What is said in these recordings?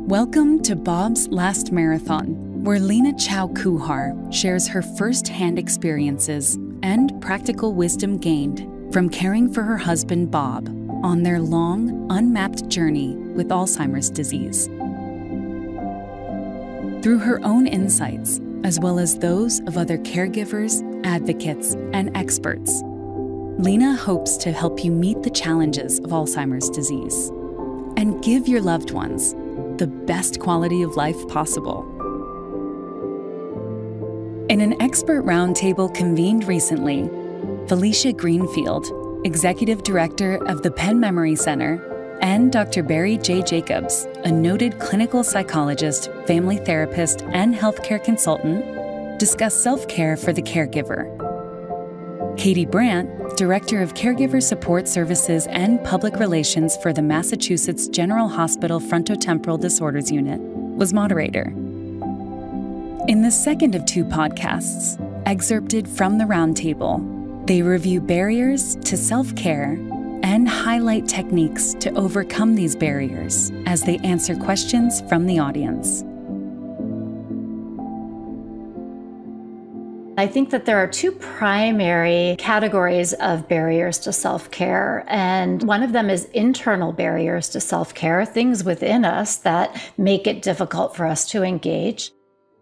Welcome to Bob's Last Marathon, where Lena Chow Kuhar shares her first-hand experiences and practical wisdom gained from caring for her husband Bob on their long, unmapped journey with Alzheimer's disease. Through her own insights, as well as those of other caregivers, advocates, and experts, Lena hopes to help you meet the challenges of Alzheimer's disease and give your loved ones the best quality of life possible. In an expert roundtable convened recently, Felicia Greenfield, Executive Director of the Penn Memory Center, and Dr. Barry J. Jacobs, a noted clinical psychologist, family therapist, and healthcare consultant, discussed self-care for the caregiver. Katie Brandt, Director of Caregiver Support Services and Public Relations for the Massachusetts General Hospital Frontotemporal Disorders Unit, was moderator. In the second of two podcasts, excerpted from the roundtable, they review barriers to self-care and highlight techniques to overcome these barriers as they answer questions from the audience. I think that there are two primary categories of barriers to self-care, and one of them is internal barriers to self-care, things within us that make it difficult for us to engage.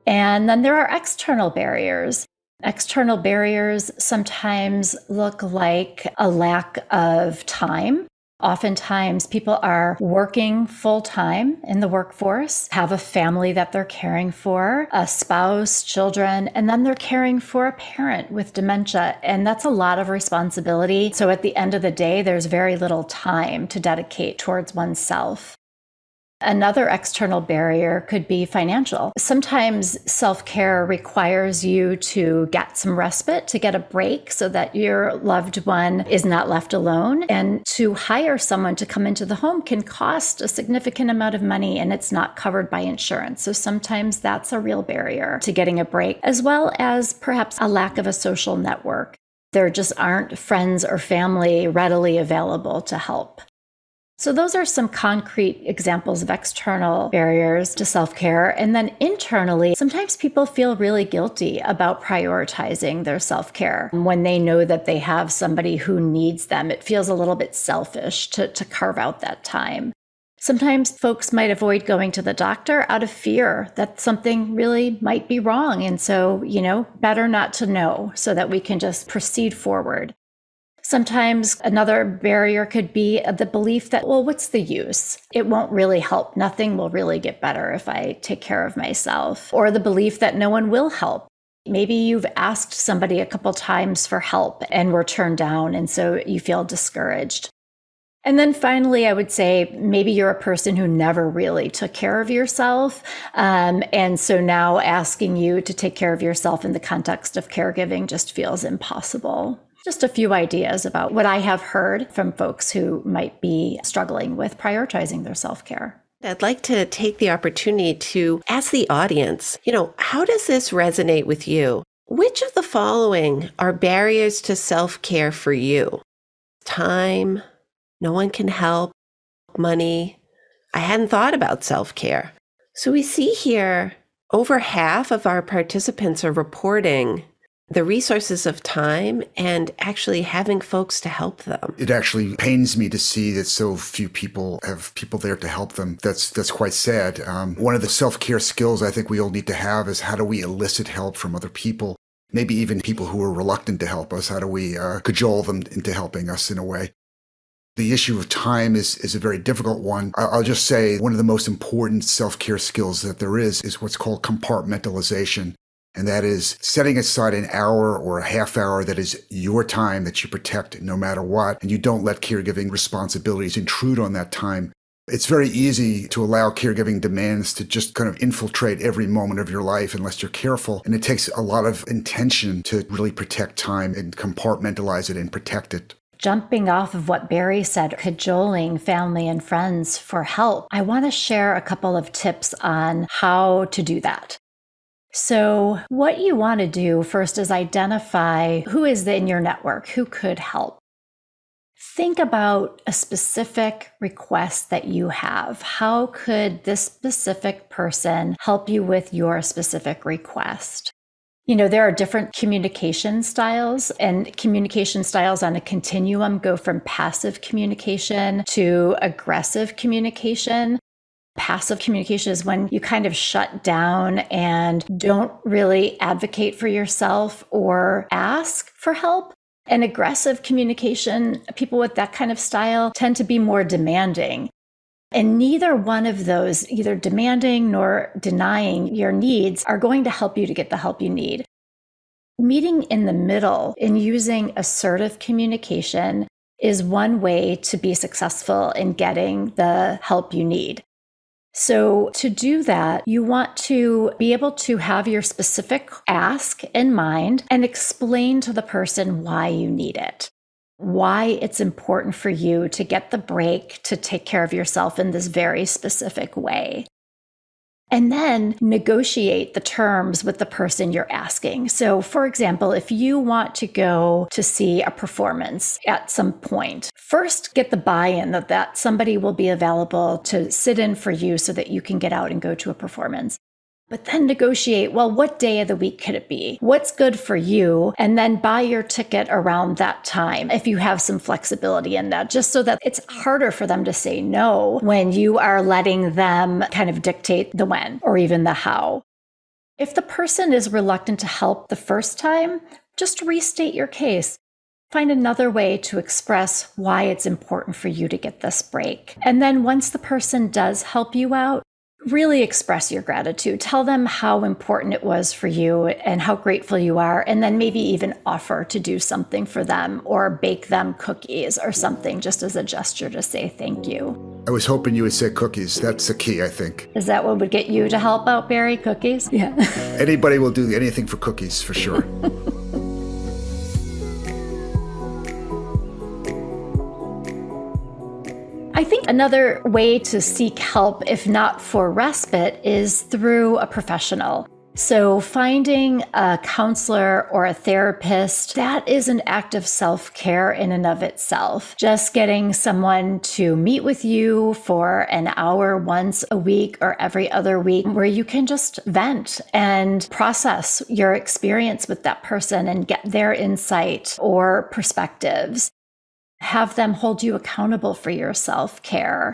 And then there are external barriers. External barriers sometimes look like a lack of time. Oftentimes, people are working full-time in the workforce, have a family that they're caring for, a spouse, children, and then they're caring for a parent with dementia. And that's a lot of responsibility. So at the end of the day, there's very little time to dedicate towards oneself. Another external barrier could be financial. Sometimes self-care requires you to get some respite, to get a break so that your loved one is not left alone. And to hire someone to come into the home can cost a significant amount of money, and it's not covered by insurance. So sometimes that's a real barrier to getting a break, as well as perhaps a lack of a social network. There just aren't friends or family readily available to help. So those are some concrete examples of external barriers to self-care. And then internally, sometimes people feel really guilty about prioritizing their self-care. When they know that they have somebody who needs them, it feels a little bit selfish to carve out that time. Sometimes folks might avoid going to the doctor out of fear that something really might be wrong. And so, better not to know so that we can just proceed forward. Sometimes another barrier could be the belief that, well, what's the use? It won't really help. Nothing will really get better if I take care of myself. Or the belief that no one will help. Maybe you've asked somebody a couple times for help and were turned down, and so you feel discouraged. And then finally, I would say maybe you're a person who never really took care of yourself. And so now asking you to take care of yourself in the context of caregiving just feels impossible. Just a few ideas about what I have heard from folks who might be struggling with prioritizing their self-care. I'd like to take the opportunity to ask the audience, how does this resonate with you? Which of the following are barriers to self-care for you? Time, no one can help, money. I hadn't thought about self-care. So we see here over half of our participants are reporting the resources of time and actually having folks to help them. It actually pains me to see that so few people have people there to help them. That's quite sad. One of the self-care skills I think we all need to have is how do we elicit help from other people, maybe even people who are reluctant to help us. How do we cajole them into helping us in a way? The issue of time is a very difficult one. I'll just say one of the most important self-care skills that there is what's called compartmentalization. And that is setting aside an hour or a half hour that is your time that you protect no matter what, and you don't let caregiving responsibilities intrude on that time. It's very easy to allow caregiving demands to just kind of infiltrate every moment of your life unless you're careful. And it takes a lot of intention to really protect time and compartmentalize it and protect it. Jumping off of what Barry said, cajoling family and friends for help, I want to share a couple of tips on how to do that. So what you want to do first is identify who is in your network, who could help. Think about a specific request that you have. How could this specific person help you with your specific request? There are different communication styles, and communication styles on a continuum go from passive communication to aggressive communication. Passive communication is when you kind of shut down and don't really advocate for yourself or ask for help. And aggressive communication, people with that kind of style tend to be more demanding. And neither one of those, either demanding nor denying your needs, are going to help you to get the help you need. Meeting in the middle and using assertive communication is one way to be successful in getting the help you need. So to do that, you want to be able to have your specific ask in mind and explain to the person why you need it, why it's important for you to get the break to take care of yourself in this very specific way. And then negotiate the terms with the person you're asking. So, for example, if you want to go to see a performance at some point, first get the buy-in that somebody will be available to sit in for you so that you can get out and go to a performance. But then negotiate, well, what day of the week could it be? What's good for you? And then buy your ticket around that time if you have some flexibility in that, just so that it's harder for them to say no when you are letting them kind of dictate the when or even the how. If the person is reluctant to help the first time, just restate your case. Find another way to express why it's important for you to get this break. And then once the person does help you out, really express your gratitude. Tell them how important it was for you and how grateful you are, and then maybe even offer to do something for them or bake them cookies or something just as a gesture to say thank you. I was hoping you would say cookies. That's the key, I think. Is that what would get you to help out, Barry? Cookies? Yeah. Anybody will do anything for cookies, for sure. I think another way to seek help, if not for respite, is through a professional. So finding a counselor or a therapist, that is an act of self-care in and of itself. Just getting someone to meet with you for an hour once a week or every other week where you can just vent and process your experience with that person and get their insight or perspectives. Have them hold you accountable for your self-care.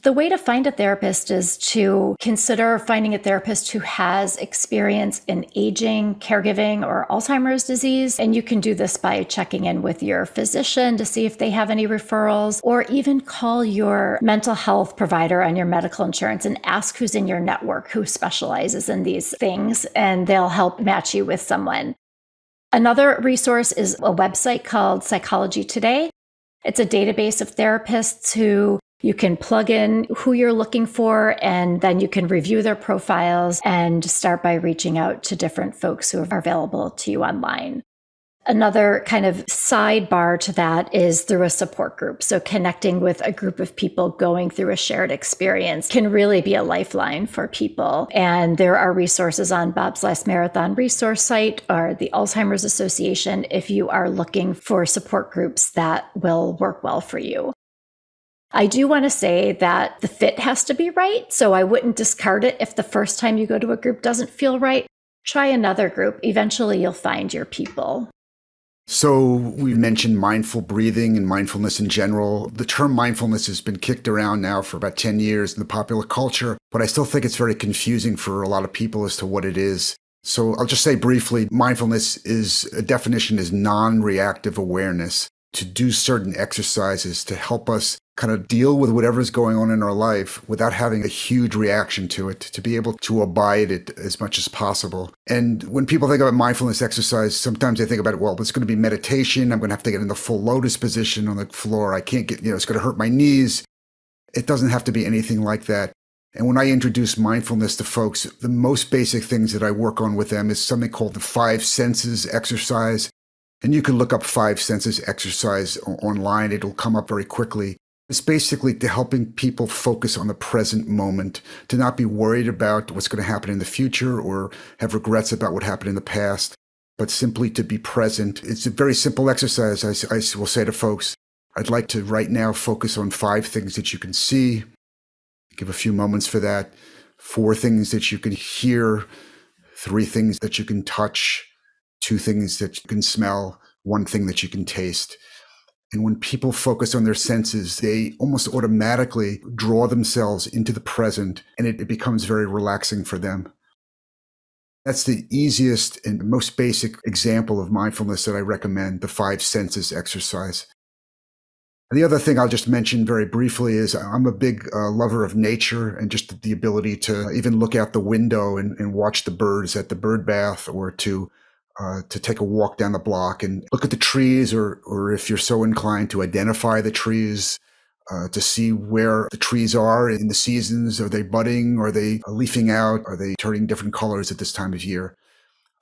The way to find a therapist is to consider finding a therapist who has experience in aging, caregiving, or Alzheimer's disease. And you can do this by checking in with your physician to see if they have any referrals, or even call your mental health provider on your medical insurance and ask who's in your network who specializes in these things, and they'll help match you with someone. Another resource is a website called Psychology Today. It's a database of therapists who you can plug in who you're looking for, and then you can review their profiles and start by reaching out to different folks who are available to you online. Another kind of sidebar to that is through a support group. So connecting with a group of people going through a shared experience can really be a lifeline for people. And there are resources on Bob's Last Marathon resource site or the Alzheimer's Association if you are looking for support groups that will work well for you. I do want to say that the fit has to be right. So I wouldn't discard it if the first time you go to a group doesn't feel right. Try another group. Eventually you'll find your people. So we mentioned mindful breathing and mindfulness in general. The term mindfulness has been kicked around now for about 10 years in the popular culture, but I still think it's very confusing for a lot of people as to what it is. So I'll just say briefly, mindfulness is, a definition is non-reactive awareness, to do certain exercises to help us kind of deal with whatever's going on in our life without having a huge reaction to it, to be able to abide it as much as possible. And when people think about mindfulness exercise, sometimes they think about, well, it's going to be meditation. I'm going to have to get in the full lotus position on the floor. I can't get, it's going to hurt my knees. It doesn't have to be anything like that. And when I introduce mindfulness to folks, the most basic things that I work on with them is something called the 5 senses exercise. And you can look up 5 senses exercise online. It'll come up very quickly. It's basically to helping people focus on the present moment, to not be worried about what's going to happen in the future or have regrets about what happened in the past, but simply to be present. It's a very simple exercise. I will say to folks, I'd like to right now focus on 5 things that you can see. Give a few moments for that. 4 things that you can hear, 3 things that you can touch, 2 things that you can smell, 1 thing that you can taste. And when people focus on their senses, they almost automatically draw themselves into the present, and it becomes very relaxing for them. That's the easiest and most basic example of mindfulness that I recommend, the 5 senses exercise. And the other thing I'll just mention very briefly is I'm a big lover of nature and just the ability to even look out the window and watch the birds at the bird bath, or to take a walk down the block and look at the trees, or if you're so inclined, to identify the trees, to see where the trees are in the seasons. Are they budding? Are they leafing out? Are they turning different colors at this time of year?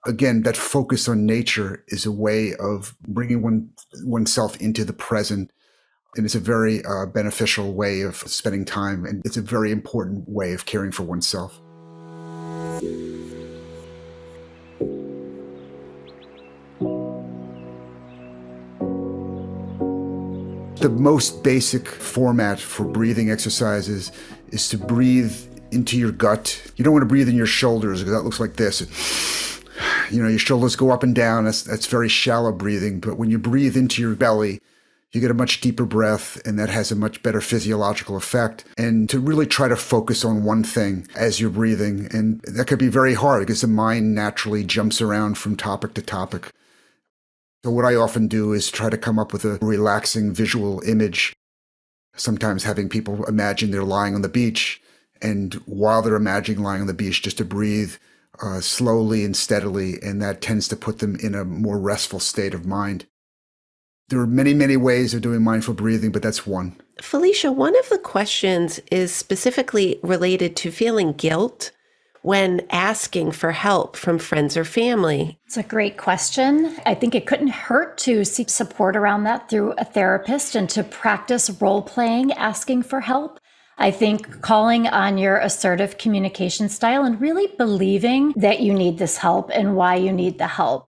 Again, that focus on nature is a way of bringing oneself into the present. And it's a very beneficial way of spending time. And it's a very important way of caring for oneself. The most basic format for breathing exercises is to breathe into your gut. You don't want to breathe in your shoulders, because that looks like this. Your shoulders go up and down. That's very shallow breathing. But when you breathe into your belly, you get a much deeper breath, and that has a much better physiological effect. And to really try to focus on one thing as you're breathing. And that could be very hard because the mind naturally jumps around from topic to topic. So what I often do is try to come up with a relaxing visual image, sometimes having people imagine they're lying on the beach, and while they're imagining lying on the beach, just to breathe slowly and steadily, and that tends to put them in a more restful state of mind. There are many, many ways of doing mindful breathing, but that's one. Felicia, one of the questions is specifically related to feeling guilt when asking for help from friends or family. It's a great question. I think it couldn't hurt to seek support around that through a therapist and to practice role-playing asking for help. I think calling on your assertive communication style and really believing that you need this help and why you need the help.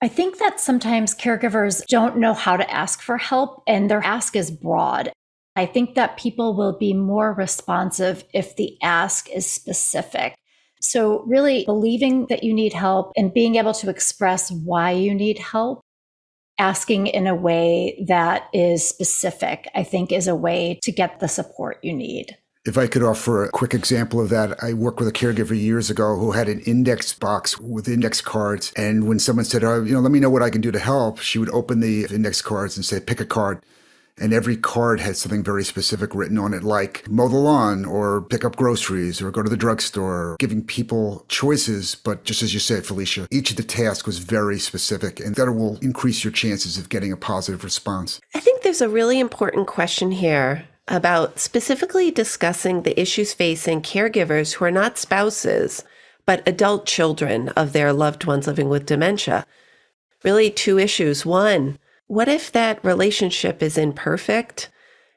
I think that sometimes caregivers don't know how to ask for help, and their ask is broad. I think that people will be more responsive if the ask is specific. So really believing that you need help and being able to express why you need help, asking in a way that is specific, I think is a way to get the support you need. If I could offer a quick example of that, I worked with a caregiver years ago who had an index box with index cards. And when someone said, let me know what I can do to help, she would open the index cards and say, pick a card. And every card had something very specific written on it, like mow the lawn or pick up groceries or go to the drugstore, giving people choices. But just as you said, Felicia, each of the tasks was very specific, and that will increase your chances of getting a positive response. I think there's a really important question here about specifically discussing the issues facing caregivers who are not spouses, but adult children of their loved ones living with dementia. Really 2 issues. 1, what if that relationship is imperfect?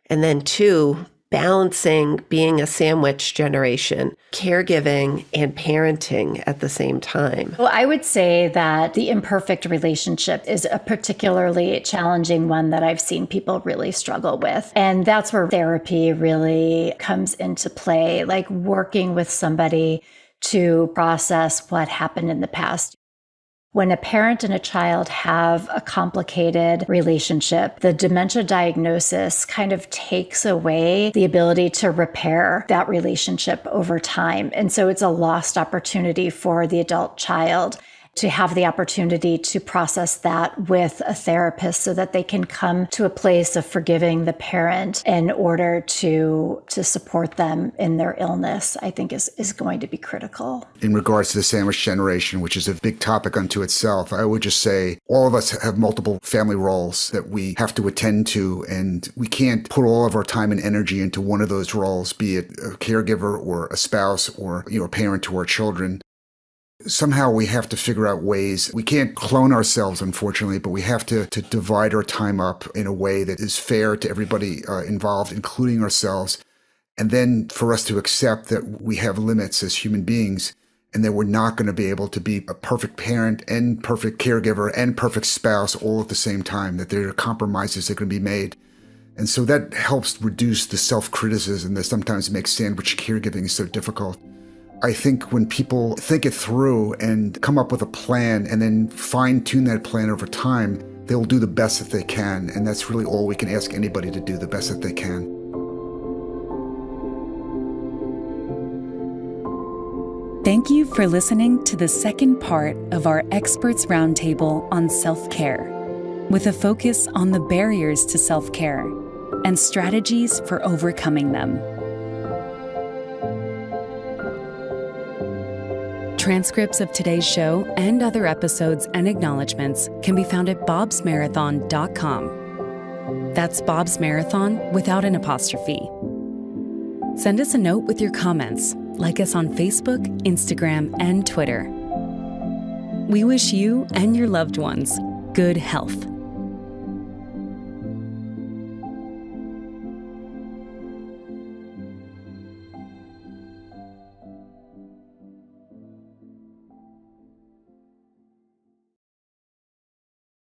And then 2, balancing being a sandwich generation, caregiving and parenting at the same time. Well, I would say that the imperfect relationship is a particularly challenging one that I've seen people really struggle with. And that's where therapy really comes into play, like working with somebody to process what happened in the past. When a parent and a child have a complicated relationship, the dementia diagnosis kind of takes away the ability to repair that relationship over time. And so it's a lost opportunity for the adult child to have the opportunity to process that with a therapist so that they can come to a place of forgiving the parent in order to support them in their illness, I think is going to be critical. In regards to the sandwich generation, which is a big topic unto itself, I would just say all of us have multiple family roles that we have to attend to, and we can't put all of our time and energy into one of those roles, be it a caregiver or a spouse or a parent to our children. Somehow we have to figure out ways. We can't clone ourselves, unfortunately, but we have to divide our time up in a way that is fair to everybody involved, including ourselves. And then for us to accept that we have limits as human beings and that we're not going to be able to be a perfect parent and perfect caregiver and perfect spouse all at the same time, that there are compromises that can be made. And so that helps reduce the self-criticism that sometimes makes sandwich caregiving so difficult. I think when people think it through and come up with a plan and then fine-tune that plan over time, they'll do the best that they can. And that's really all we can ask anybody to do, the best that they can. Thank you for listening to the second part of our Experts Roundtable on self-care, with a focus on the barriers to self-care and strategies for overcoming them. Transcripts of today's show and other episodes and acknowledgments can be found at bobsmarathon.com. That's Bob's Marathon without an apostrophe. Send us a note with your comments. Like us on Facebook, Instagram, and Twitter. We wish you and your loved ones good health.